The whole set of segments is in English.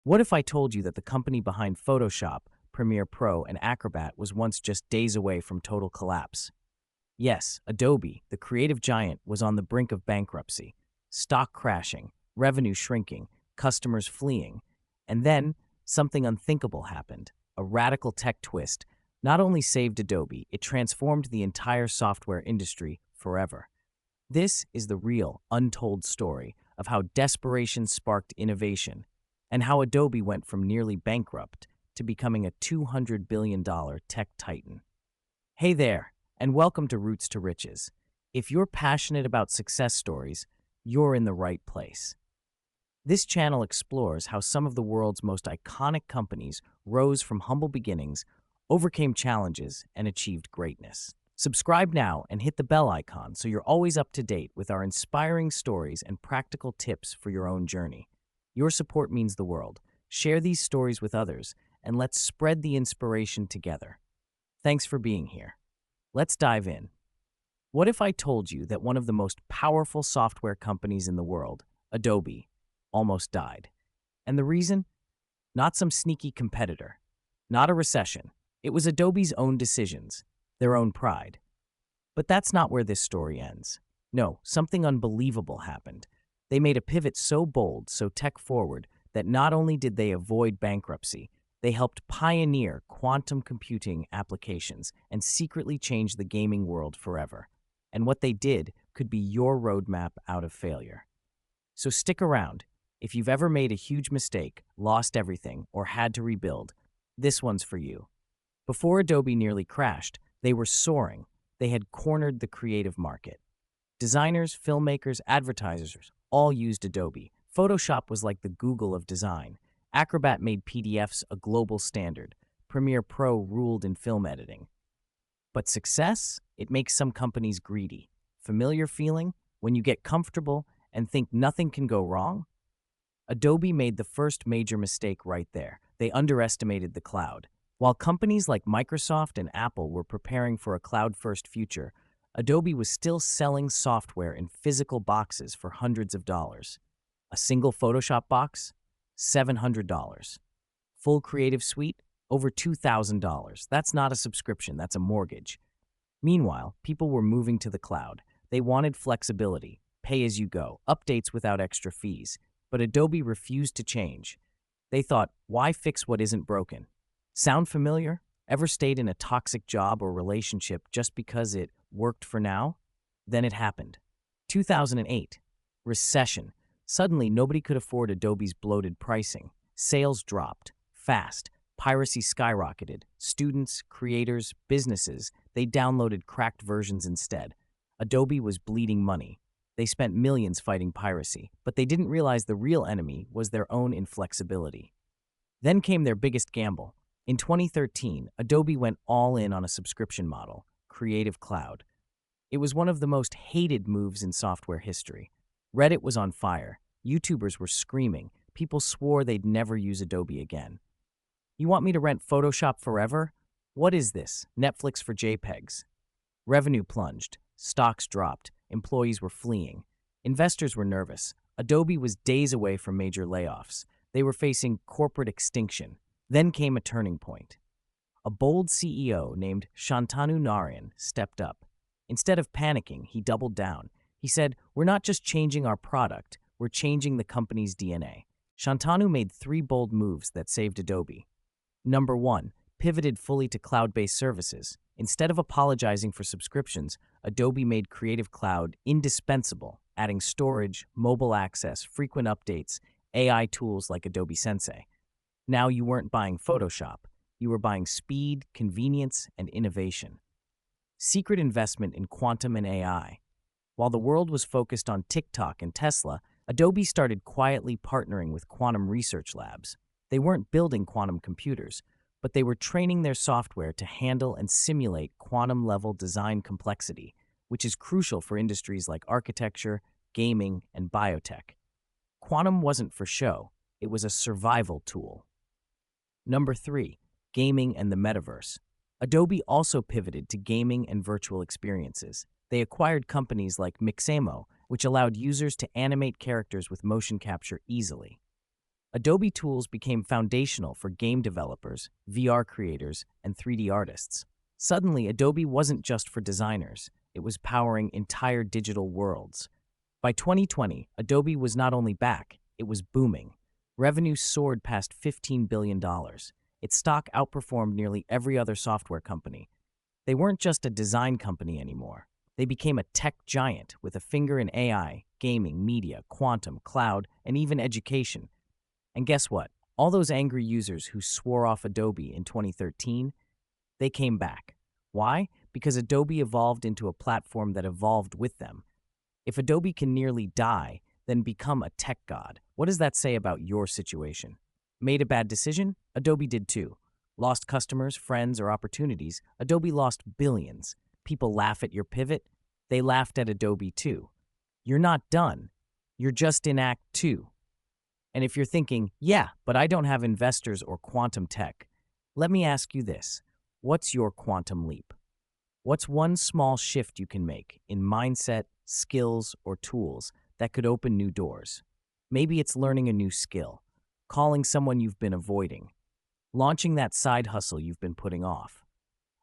What if I told you that the company behind Photoshop, Premiere Pro, and Acrobat was once just days away from total collapse? Yes, Adobe, the creative giant, was on the brink of bankruptcy. Stock crashing, revenue shrinking, customers fleeing. And then, something unthinkable happened. A radical tech twist not only saved Adobe, it transformed the entire software industry forever. This is the real, untold story of how desperation sparked innovation and how Adobe went from nearly bankrupt to becoming a $200 billion tech titan. Hey there, and welcome to Roots to Riches. If you're passionate about success stories, you're in the right place. This channel explores how some of the world's most iconic companies rose from humble beginnings, overcame challenges, and achieved greatness. Subscribe now and hit the bell icon so you're always up to date with our inspiring stories and practical tips for your own journey. Your support means the world. Share these stories with others, and let's spread the inspiration together. Thanks for being here. Let's dive in. What if I told you that one of the most powerful software companies in the world, Adobe, almost died? And the reason? Not some sneaky competitor, not a recession. It was Adobe's own decisions, their own pride. But that's not where this story ends. No, something unbelievable happened. They made a pivot so bold, so tech-forward, that not only did they avoid bankruptcy, they helped pioneer quantum computing applications and secretly change the gaming world forever. And what they did could be your roadmap out of failure. So stick around. If you've ever made a huge mistake, lost everything, or had to rebuild, this one's for you. Before Adobe nearly crashed, they were soaring. They had cornered the creative market. Designers, filmmakers, advertisers all used Adobe. Photoshop was like the Google of design. Acrobat made PDFs a global standard. Premiere Pro ruled in film editing. But success? It makes some companies greedy. Familiar feeling? When you get comfortable and think nothing can go wrong? Adobe made the first major mistake right there. They underestimated the cloud. While companies like Microsoft and Apple were preparing for a cloud-first future, Adobe was still selling software in physical boxes for hundreds of dollars. A single Photoshop box? $700. Full Creative Suite? Over $2,000. That's not a subscription, that's a mortgage. Meanwhile, people were moving to the cloud. They wanted flexibility, pay-as-you-go, updates without extra fees. But Adobe refused to change. They thought, why fix what isn't broken? Sound familiar? Ever stayed in a toxic job or relationship just because it worked for now? Then it happened. 2008. Recession. Suddenly, nobody could afford Adobe's bloated pricing. Sales dropped. Fast. Piracy skyrocketed. Students, creators, businesses, they downloaded cracked versions instead. Adobe was bleeding money. They spent millions fighting piracy, but they didn't realize the real enemy was their own inflexibility. Then came their biggest gamble. In 2013, Adobe went all in on a subscription model, Creative Cloud. It was one of the most hated moves in software history. Reddit was on fire. YouTubers were screaming. People swore they'd never use Adobe again. You want me to rent Photoshop forever? What is this? Netflix for JPEGs. Revenue plunged. Stocks dropped. Employees were fleeing. Investors were nervous. Adobe was days away from major layoffs. They were facing corporate extinction. Then came a turning point. A bold CEO named Shantanu Narayan stepped up. Instead of panicking, he doubled down. He said, "We're not just changing our product, we're changing the company's DNA." Shantanu made 3 bold moves that saved Adobe. Number 1, pivoted fully to cloud-based services. Instead of apologizing for subscriptions, Adobe made Creative Cloud indispensable, adding storage, mobile access, frequent updates, AI tools like Adobe Sensei. Now you weren't buying Photoshop, you were buying speed, convenience, and innovation. Secret investment in quantum and AI. While the world was focused on TikTok and Tesla, Adobe started quietly partnering with quantum research labs. They weren't building quantum computers, but they were training their software to handle and simulate quantum-level design complexity, which is crucial for industries like architecture, gaming, and biotech. Quantum wasn't for show, it was a survival tool. Number 3, gaming and the metaverse. Adobe also pivoted to gaming and virtual experiences. They acquired companies like Mixamo, which allowed users to animate characters with motion capture easily. Adobe tools became foundational for game developers, VR creators, and 3D artists. Suddenly, Adobe wasn't just for designers, it was powering entire digital worlds. By 2020, Adobe was not only back, it was booming. Revenue soared past $15 billion. Its stock outperformed nearly every other software company. They weren't just a design company anymore. They became a tech giant with a finger in AI, gaming, media, quantum, cloud, and even education. And guess what? All those angry users who swore off Adobe in 2013, they came back. Why? Because Adobe evolved into a platform that evolved with them. If Adobe can nearly die, then become a tech god. What does that say about your situation? Made a bad decision? Adobe did too. Lost customers, friends, or opportunities? Adobe lost billions. People laugh at your pivot? They laughed at Adobe too. You're not done. You're just in Act 2. And if you're thinking, yeah, but I don't have investors or quantum tech, let me ask you this. What's your quantum leap? What's one small shift you can make in mindset, skills, or tools that could open new doors? Maybe it's learning a new skill, calling someone you've been avoiding, launching that side hustle you've been putting off.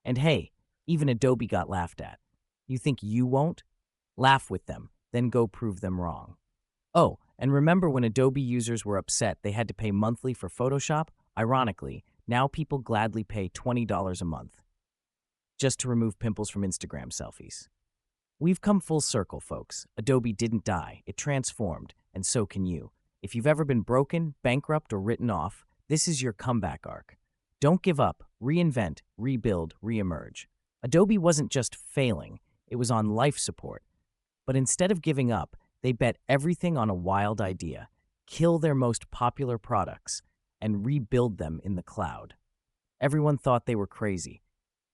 And hey, even Adobe got laughed at. You think you won't? Laugh with them, then go prove them wrong. Oh, and remember when Adobe users were upset they had to pay monthly for Photoshop? Ironically, now people gladly pay $20 a month just to remove pimples from Instagram selfies. We've come full circle, folks. Adobe didn't die, it transformed, and so can you. If you've ever been broken, bankrupt, or written off, this is your comeback arc. Don't give up, reinvent, rebuild, reemerge. Adobe wasn't just failing, it was on life support. But instead of giving up, they bet everything on a wild idea, kill their most popular products, and rebuild them in the cloud. Everyone thought they were crazy.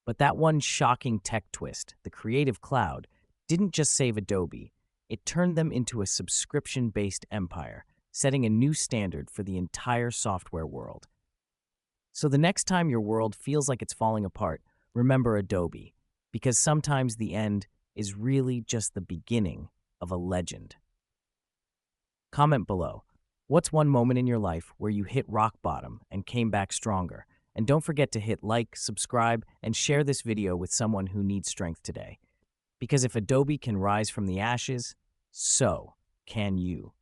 But that one shocking tech twist, the Creative Cloud, didn't just save Adobe, it turned them into a subscription-based empire, setting a new standard for the entire software world. So the next time your world feels like it's falling apart, remember Adobe, because sometimes the end is really just the beginning of a legend. Comment below, what's one moment in your life where you hit rock bottom and came back stronger? And don't forget to hit like, subscribe, and share this video with someone who needs strength today. Because if Adobe can rise from the ashes, so can you.